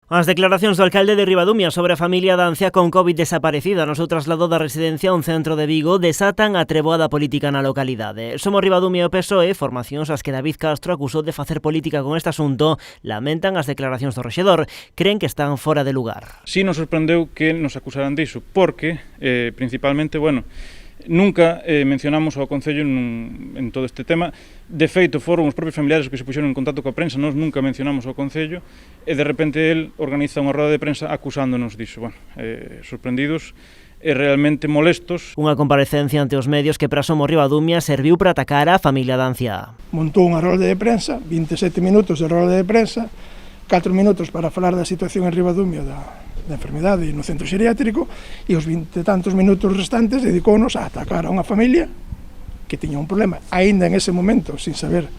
As declaracións do alcalde de Ribadumia sobre a familia da anciá con COVID desaparecida no seu traslado da residencia a un centro de Vigo desatan a treboada política na localidade. Somos Ribadumia e o PSOE, formacións as que David Castro acusou de facer política con este asunto, lamentan as declaracións do rexedor. Creen que están fora de lugar. Si nos sorprendeu que nos acusaran diso, porque, principalmente, nunca mencionamos ao Concello en todo este tema. De feito, foron os propios familiares que se puxeron en contacto coa prensa, nós nunca mencionamos ao Concello, e de repente el organiza unha roda de prensa acusándonos diso. Sorprendidos e realmente molestos. Unha comparecencia ante os medios que para Somos Ribadumia serviu para atacar a familia da anciá. Montou unha rolda de prensa, 27 minutos de rolda de prensa, 4 minutos para falar da situación en Ribadumia da enfermidade no centro xeriátrico, e os 20 e tantos minutos restantes dedicounos a atacar a unha familia que tiña un problema, aínda en ese momento, sin saber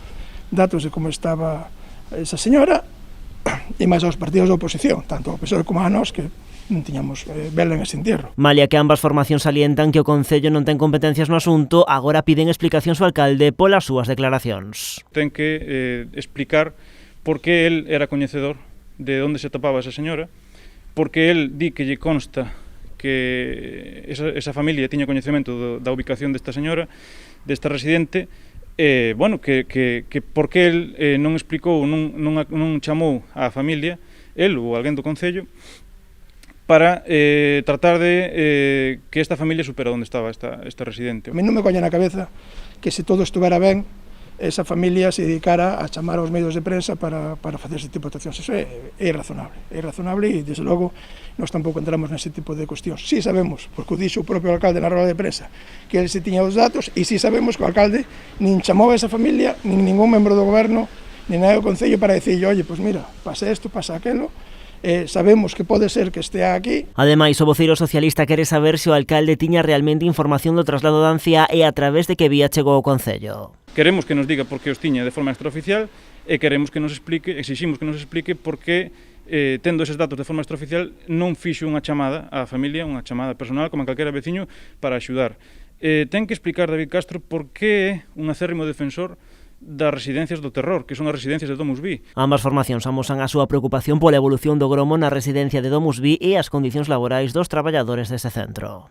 datos de como estaba esa señora, e máis aos partidos da oposición, tanto ao PSOE como a nós, que non tiñamos vela en ese entierro. Malia que ambas formacións salientan que o Concello non ten competencias no asunto, agora piden explicacións ao alcalde polas súas declaracións. Ten que explicar por que el era coñecedor de onde se topaba esa señora, porque el di que lle consta que esa familia tiña coñecemento da ubicación desta señora, desta residente, que por que el non explicou, non chamou á familia, el ou alguén do Concello, para tratar de que esta familia supera onde estaba esta residente. A mí non me coña na cabeza que se todo estuvera ben, esa familia se dedicara a chamar aos medios de prensa para facer ese tipo de accións. Eso é irrazonable e, desde logo, nós tampouco entramos nese tipo de cuestións. Si sabemos, porque o dixo o propio alcalde na roda de prensa, que ele se tiña os datos, e si sabemos que o alcalde nin chamou a esa familia, nin ningún membro do goberno, nin ao Concello para dicirlle, oye, pois mira, pasa isto, pasa aquelo, sabemos que pode ser que estea aquí. Ademais, o voceiro socialista quere saber se o alcalde tiña realmente información do traslado da anciá e a través de que vía chegou ao Concello. Queremos que nos diga por que os tiña de forma extraoficial e queremos que nos explique, exiximos que nos explique por que, tendo eses datos de forma extraoficial, non fixo unha chamada á familia, unha chamada personal, como a calquera veciño, para axudar. Ten que explicar David Castro por que é un acérrimo defensor das residencias do terror, que son as residencias de DomusVi. Ambas formacións amosan a súa preocupación pola evolución do gromo na residencia de DomusVi e as condicións laborais dos traballadores dese centro.